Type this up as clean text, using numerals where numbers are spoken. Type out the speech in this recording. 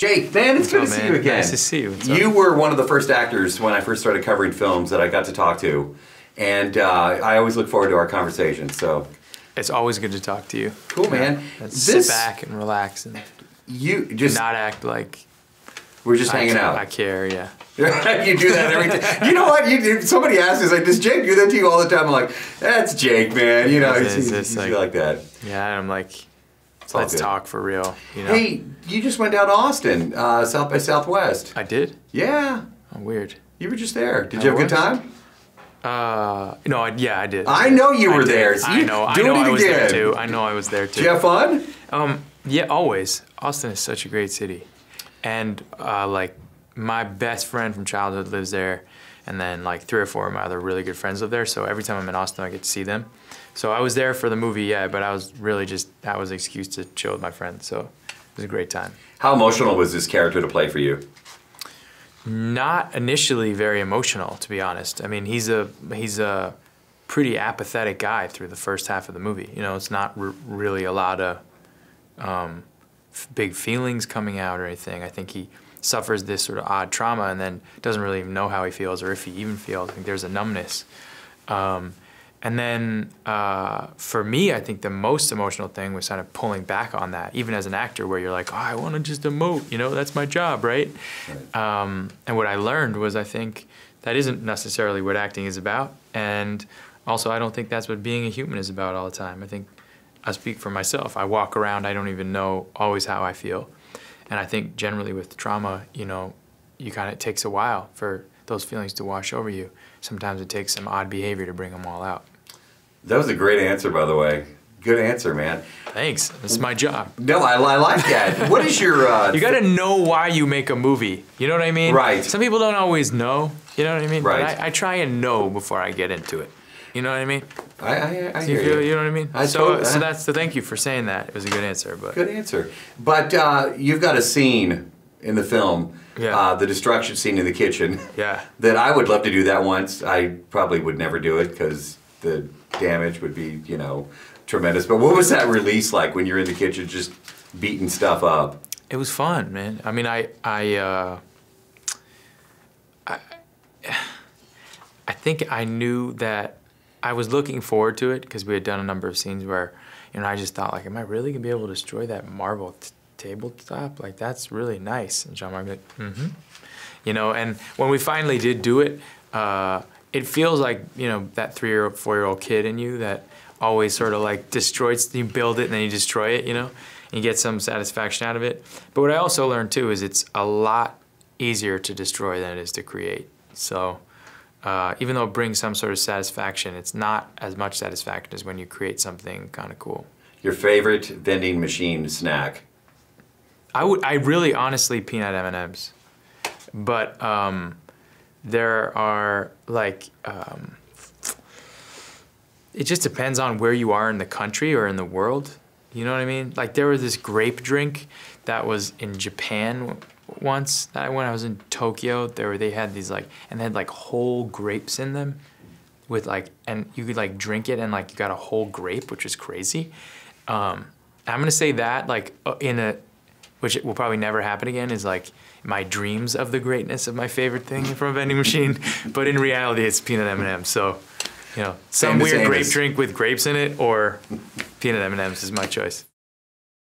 Jake, man, it's good to see you again. Nice to see you. You were one of the first actors when I first started covering films that I got to talk to, and I always look forward to our conversation. So it's always good to talk to you. Cool, man. Sit back and relax and not act like we're just hanging out. I care, yeah. You do that every time. You know what? Somebody asks us, like, does Jake do that to you all the time? I'm like, that's Jake, man. You know, he's like that. Yeah, and I'm like, let's talk for real. You know? Hey, you just went down to Austin, South by Southwest. I did? Yeah. Oh, weird. You were just there. Did you have a good time? No, yeah, I did. I know you were there. So I know I was there too. I know I was there too. Did you have fun? Yeah, always. Austin is such a great city. And like my best friend from childhood lives there, and then like 3 or 4 of my other really good friends live there, so every time I'm in Austin I get to see them. So I was there for the movie, yeah, but I was really that was an excuse to chill with my friends, so it was a great time. How emotional was this character to play for you? Not initially very emotional, to be honest. I mean, he's a pretty apathetic guy through the first half of the movie. You know, it's not really a lot of big feelings coming out or anything. I think he suffers this sort of odd trauma and then doesn't really even know how he feels or if he even feels. I think there's a numbness. And then for me, I think the most emotional thing was kind of pulling back on that, even as an actor, where you're like, oh, I want to just emote, you know, that's my job, right? And what I learned was I think that isn't necessarily what acting is about. And also, I don't think that's what being a human is about all the time. I think I speak for myself. I walk around, I don't even know always how I feel. And I think generally with trauma, you know, it takes a while for those feelings to wash over you. Sometimes it takes some odd behavior to bring them all out. That was a great answer, by the way. Good answer, man. Thanks. This is my job. No, I like that. What is your... you got to know why you make a movie. You know what I mean? Right. Some people don't always know. You know what I mean? Right. But I try and know before I get into it. You know what I mean? I hear you. You know what I mean? So thank you for saying that. It was a good answer. But good answer. But you've got a scene in the film, the destruction scene in the kitchen. Yeah. That I would love to do that once. I probably would never do it because the damage would be, you know, tremendous. But what was that release like when you're in the kitchen just beating stuff up? It was fun, man. I mean, I think I knew that I was looking forward to it because we had done a number of scenes where, you know, I just thought, like, am I really gonna be able to destroy that marble tabletop? Like, that's really nice. And John Mark was like, mm-hmm. You know, and when we finally did do it, it feels like, you know, that 3 or 4-year-old kid in you that always sort of like destroys, you build it and then you destroy it, you know, and you get some satisfaction out of it. But what I also learned too is it's a lot easier to destroy than it is to create. So even though it brings some sort of satisfaction, it's not as much satisfaction as when you create something kind of cool. Your favorite vending machine snack? I really honestly peanut M&Ms, but there are like, it just depends on where you are in the country or in the world. You know what I mean? Like there was this grape drink that was in Japan once. When I was in Tokyo, they had these like, and they had like whole grapes in them with like, and you could like drink it and like you got a whole grape, which is crazy. I'm gonna say that like which will probably never happen again, is like my dreams of the greatness of my favorite thing from a vending machine. But in reality, it's peanut M&Ms. So, you know, some weird grape drink with grapes in it or peanut M&Ms is my choice.